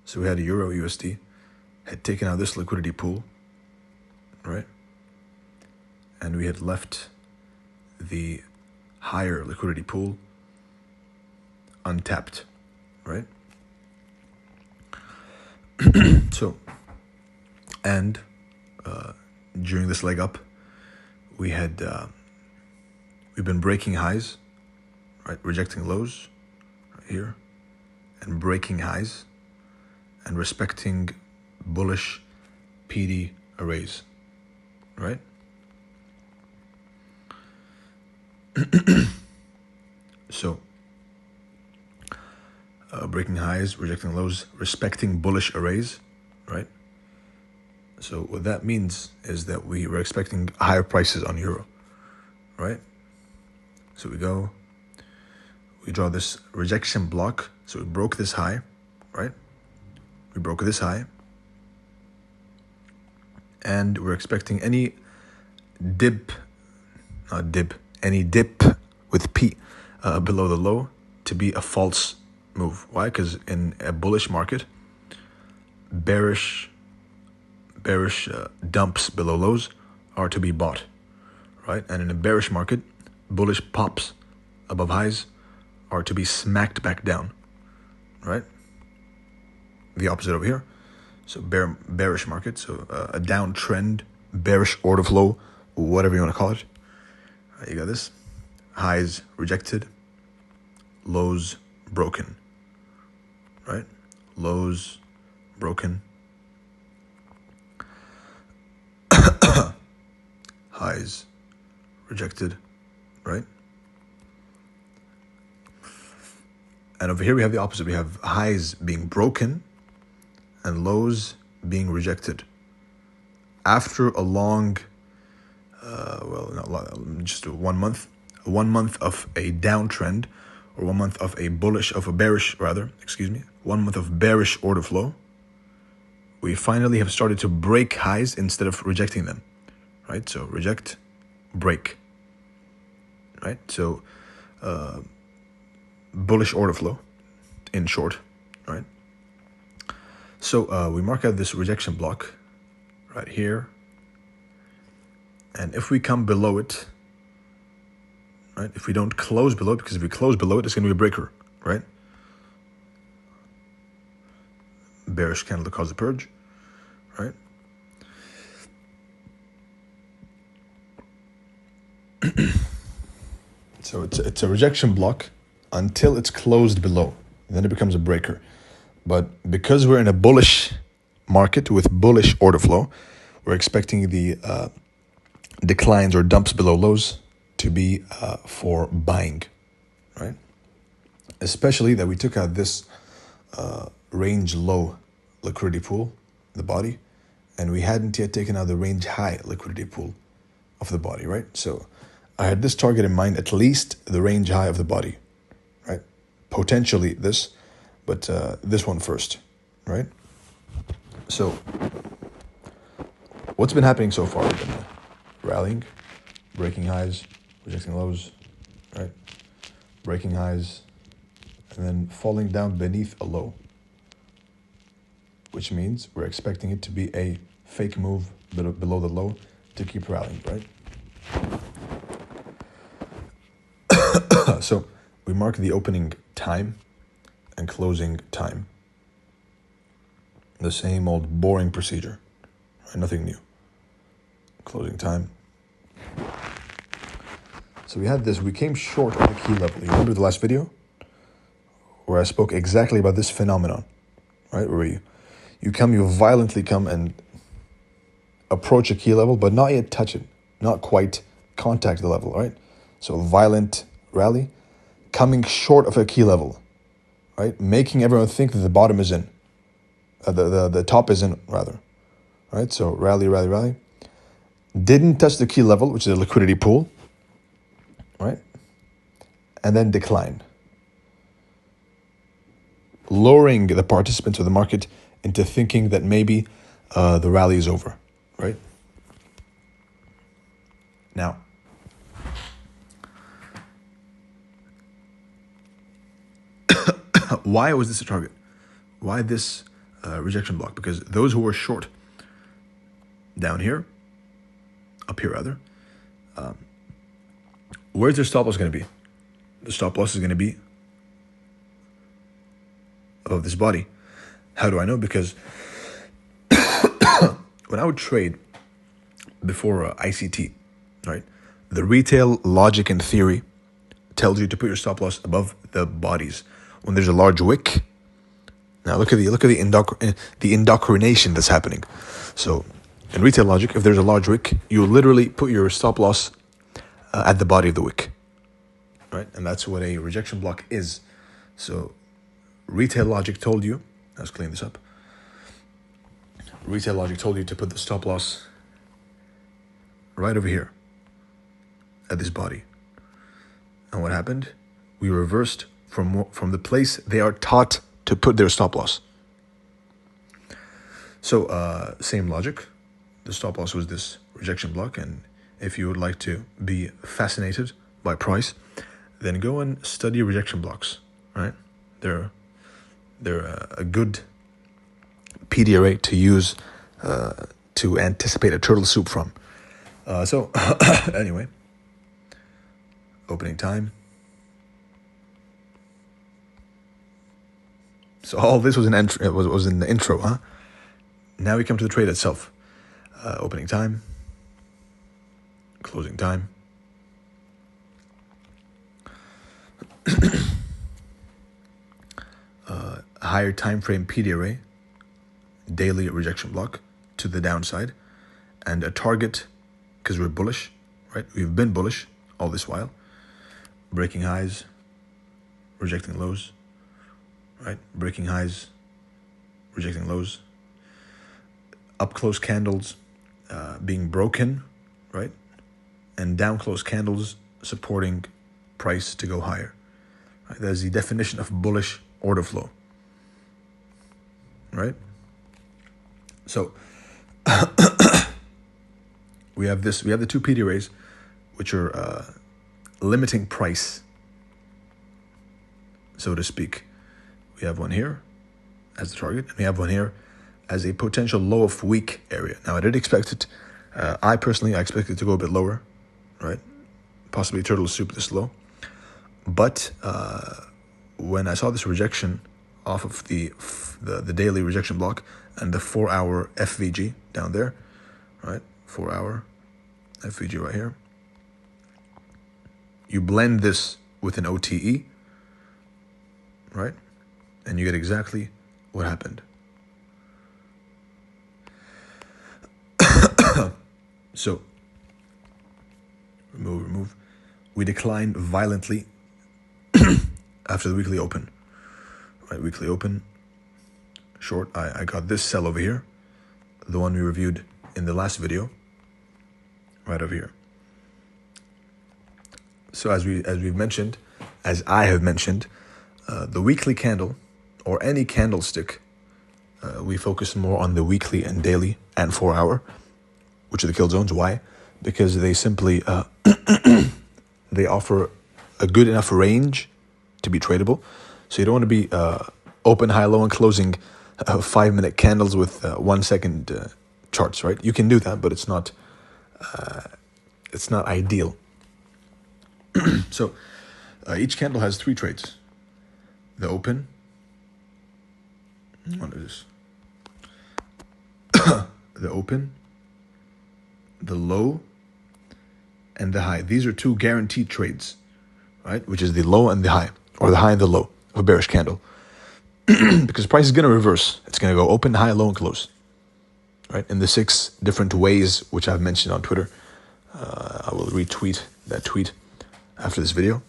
So we had a Euro USD, had taken out this liquidity pool, right? And we had left the higher liquidity pool untapped, right? So, and during this leg up, we've been breaking highs, right? Rejecting lows right here, and breaking highs, and respecting bullish PD arrays, right? So, breaking highs, rejecting lows, respecting bullish arrays, right? So what that means is that we were expecting higher prices on Euro, right? So we draw this rejection block. So we broke this high, right? We broke this high. And we're expecting any dip with P below the low to be a false move. Why? Because in a bullish market, bearish dumps below lows are to be bought, right? And in a bearish market, bullish pops above highs are to be smacked back down, right? The opposite over here. So bearish market, so a downtrend, bearish order flow, whatever you want to call it. You got this. Highs rejected, lows broken, right? Lows broken, highs rejected, right? And over here we have the opposite. We have highs being broken and lows being rejected. After a long, just 1 month, 1 month of a downtrend, or 1 month of a bearish 1 month of bearish order flow, we finally have started to break highs instead of rejecting them, right? So reject, break, right? So bullish order flow, in short, right? So we mark out this rejection block right here. And if we come below it, right? If we don't close below it, because if we close below it, it's going to be a breaker, right? Bearish candle to cause the purge, right? So it's a rejection block until it's closed below. Then it becomes a breaker. But because we're in a bullish market with bullish order flow, we're expecting the declines or dumps below lows to be for buying, right? Especially that we took out this range low liquidity pool, the body, and we hadn't yet taken out the range high liquidity pool of the body, right? So I had this target in mind, at least the range high of the body, right? Potentially this, but this one first, right? So what's been happening so far? We've been rallying, breaking highs, rejecting lows, right? Breaking highs, and then falling down beneath a low, which means we're expecting it to be a fake move below the low to keep rallying, right? So we mark the opening time and closing time. The same old boring procedure, right? Nothing new. Closing time. So we had this, we came short of the key level. You remember the last video where I spoke exactly about this phenomenon, right? Where you violently come and approach a key level, but not yet touch it, not quite contact the level, right? So violent rally, coming short of a key level, right? Making everyone think that the bottom is in, the top is in rather, right? So rally, didn't touch the key level, which is a liquidity pool, right? And then decline, lowering the participants of the market into thinking that maybe the rally is over, right? Now, why was this a target? Why this rejection block, because those who were short down here, up here rather, where's their stop loss going to be? The stop loss is going to be above this body. How do I know? Because when I would trade before ICT, right, the retail logic and theory tells you to put your stop loss above the bodies when there's a large wick. Now look at the indoctrination that's happening. So in retail logic, if there's a large wick, you literally put your stop loss at the body of the wick, right? And that's what a rejection block is. So retail logic told you, let's clean this up. Retail logic told you to put the stop loss right over here at this body. And what happened? We reversed from the place they are taught to put their stop loss. So same logic. The stop loss was this rejection block, and if you would like to be fascinated by price, then go and study rejection blocks, right? They're a good PDRA to use to anticipate a turtle soup from. So anyway, opening time. So all this was was in the intro, huh? Now we come to the trade itself. Opening time, closing time. Higher time frame PDRA, daily rejection block to the downside, and a target, because we're bullish, right? We've been bullish all this while. Breaking highs, rejecting lows, right? Breaking highs, rejecting lows. Up close candles being broken, right? And down close candles supporting price to go higher. Right? That's the definition of bullish order flow, right? So we have the two PDRAs, which are limiting price, so to speak. We have one here as the target, and we have one here as a potential low of week area. Now, I did expect it. I expected it to go a bit lower, right? Possibly turtle soup this low. But when I saw this rejection off of the daily rejection block and the 4-hour FVG down there, right? 4-hour FVG right here. You blend this with an OTE, right? And you get exactly what happened. So, remove. We declined violently after the weekly open. Right, weekly open, short. I got this sell over here, the one we reviewed in the last video, right over here. So as we've mentioned, as I have mentioned, the weekly candle or any candlestick, we focus more on the weekly and daily and 4-hour, which are the kill zones. Why? Because they simply they offer a good enough range to be tradable. So you don't want to be open, high, low, and closing 5-minute candles with 1 second charts, right? You can do that, but it's not ideal. So each candle has 3 trades: the open. What is this? The open, the low, and the high. These are 2 guaranteed trades, right? Which is the low and the high, or the high and the low of a bearish candle. Because price is going to reverse. It's going to go open, high, low, and close, right? In the 6 different ways, which I've mentioned on Twitter. I will retweet that tweet after this video.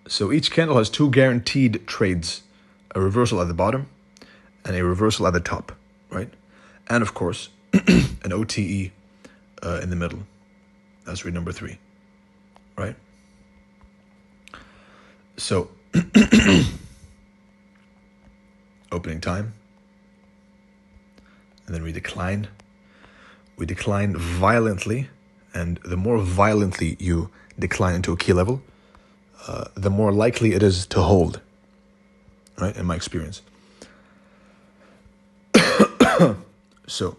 So each candle has 2 guaranteed trades: a reversal at the bottom and a reversal at the top, right? And of course, an OTE in the middle. That's read number 3, right? So opening time, and then we decline. We decline violently, and the more violently you decline into a key level, the more likely it is to hold, right? In my experience. So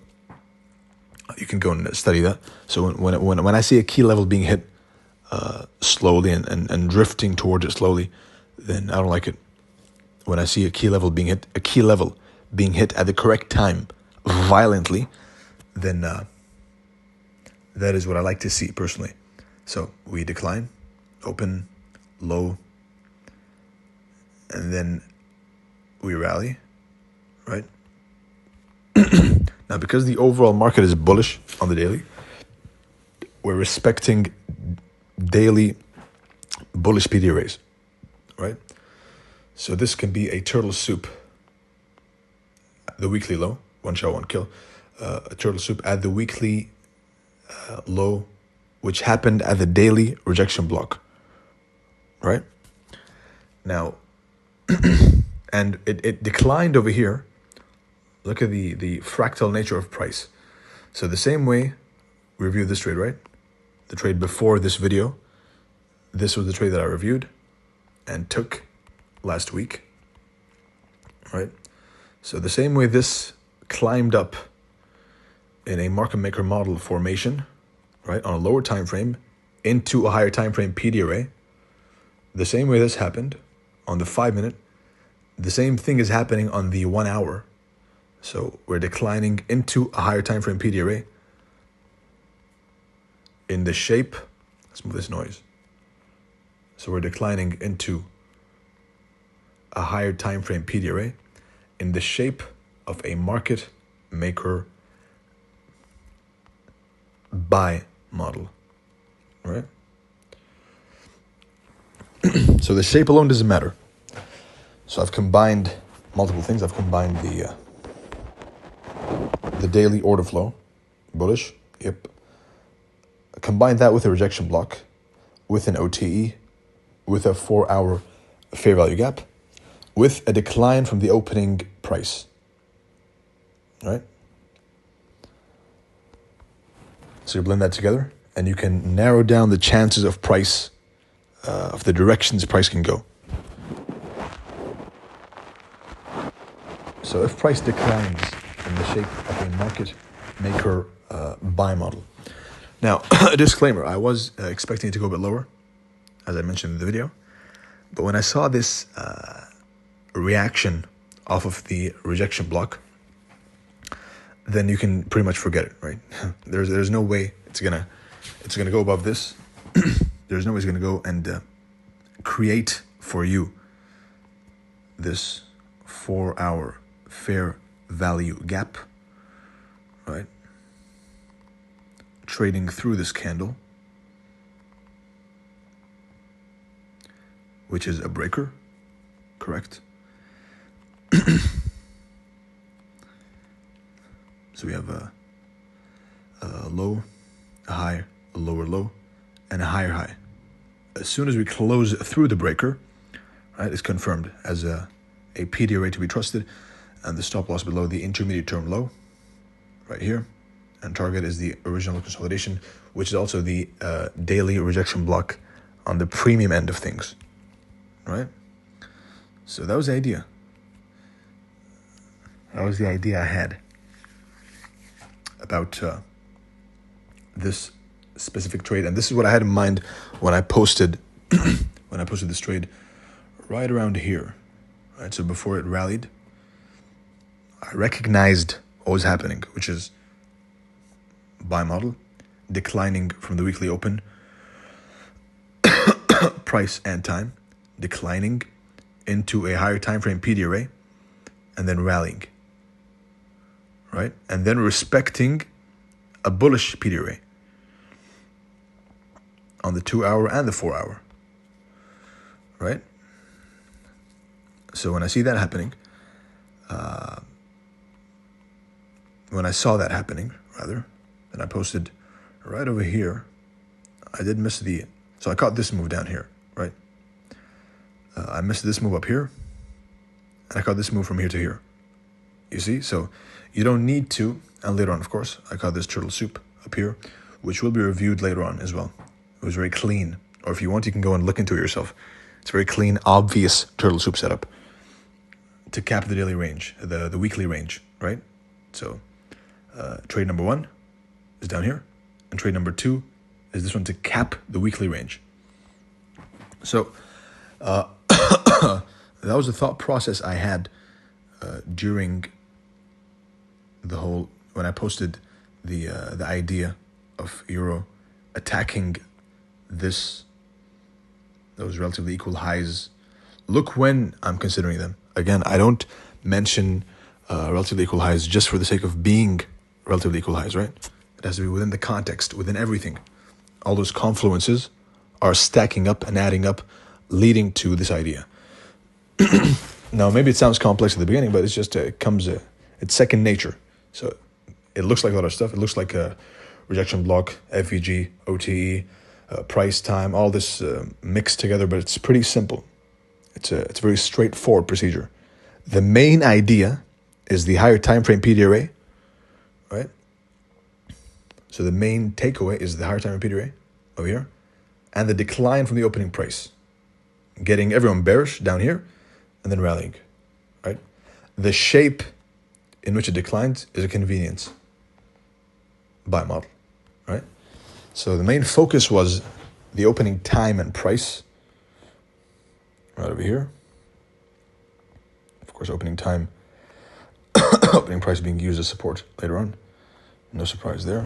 you can go and study that. So when I see a key level being hit slowly and drifting towards it slowly, then I don't like it. When I see a key level being hit at the correct time, violently, then that is what I like to see personally. So we decline, open, low, and then we rally, right? Now, because the overall market is bullish on the daily, we're respecting daily bullish PD arrays, right? So this can be a turtle soup, the weekly low, one shot, one kill, a turtle soup at the weekly low, which happened at the daily rejection block, right? Now, and it declined over here. Look at the fractal nature of price. So the same way we reviewed this trade, right? The trade before this video, this was the trade that I reviewed and took last week, right? So the same way this climbed up in a market maker model formation, right, on a lower time frame into a higher time frame PD array, the same way this happened on the 5 minute, the same thing is happening on the 1 hour. So we're declining into a higher time frame PD array in the shape, let's move this noise. So we're declining into a higher time frame PD array in the shape of a market maker buy model, right? So the shape alone doesn't matter. So I've combined multiple things. I've combined the daily order flow, bullish, yep. Combine that with a rejection block, with an OTE, with a 4 hour fair value gap, with a decline from the opening price, right? So you blend that together and you can narrow down the chances of price, of the directions price can go. So if price declines in the shape of a market maker buy model. Now, a disclaimer, I was expecting it to go a bit lower, as I mentioned in the video. But when I saw this reaction off of the rejection block, then you can pretty much forget it, right? There's no way it's gonna go above this. There's no way it's gonna go and create for you this 4 hour fair value gap, right? Trading through this candle, which is a breaker, correct? So we have a low, a high, a lower low, and a higher high. As soon as we close through the breaker, right, it's confirmed as a PD array to be trusted, and the stop loss below the intermediate term low, right here, and target is the original consolidation, which is also the daily rejection block on the premium end of things, right? So that was the idea. That was the idea I had about this specific trade, and this is what I had in mind when I posted this trade right around here, right? So before it rallied, I recognized what was happening, which is buy model declining from the weekly open, price and time declining into a higher time frame PD array, and then rallying, right? And then respecting a bullish PD array on the 2 hour and the 4 hour, right? So when I see that happening, when I saw that happening, rather, then I posted right over here. I did miss so I caught this move down here, right? I missed this move up here, and I caught this move from here to here. You see? So you don't need to, and later on, of course, I caught this turtle soup up here, which will be reviewed later on as well. It was very clean. Or if you want, you can go and look into it yourself. It's a very clean, obvious turtle soup setup to cap the daily range, the weekly range, right? So trade number 1 is down here, and trade number 2 is this one to cap the weekly range. So that was the thought process I had during the whole, when I posted the idea of euro attacking those relatively equal highs. Look when I'm considering them. Again, I don't mention relatively equal highs just for the sake of being relatively equal highs, right? It has to be within the context, within everything. All those confluences are stacking up and adding up, leading to this idea. Now, maybe it sounds complex at the beginning, but it's just it's second nature. So it looks like a lot of stuff. It looks like a rejection block, FVG, OTE, price time, all this mixed together, but it's pretty simple. It's a very straightforward procedure. The main idea is the higher time frame PD array, right? So the main takeaway is the higher time frame PD array over here, and the decline from the opening price, getting everyone bearish down here, and then rallying, right? The shape in which it declines is a convenience buy model, right? So the main focus was the opening time and price, right over here. Of course, opening time, opening price being used as support later on. No surprise there,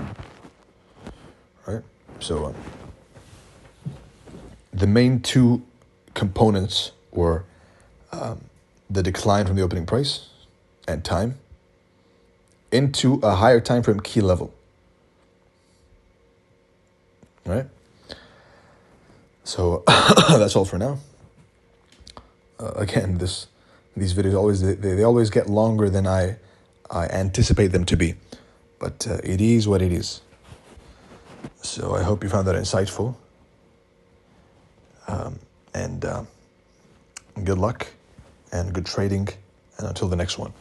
right? So the main two components were the decline from the opening price and time into a higher time frame key level, right? So that's all for now. Again, these videos always get longer than I anticipate them to be, but it is what it is. So I hope you found that insightful, and good luck and good trading, and until the next one.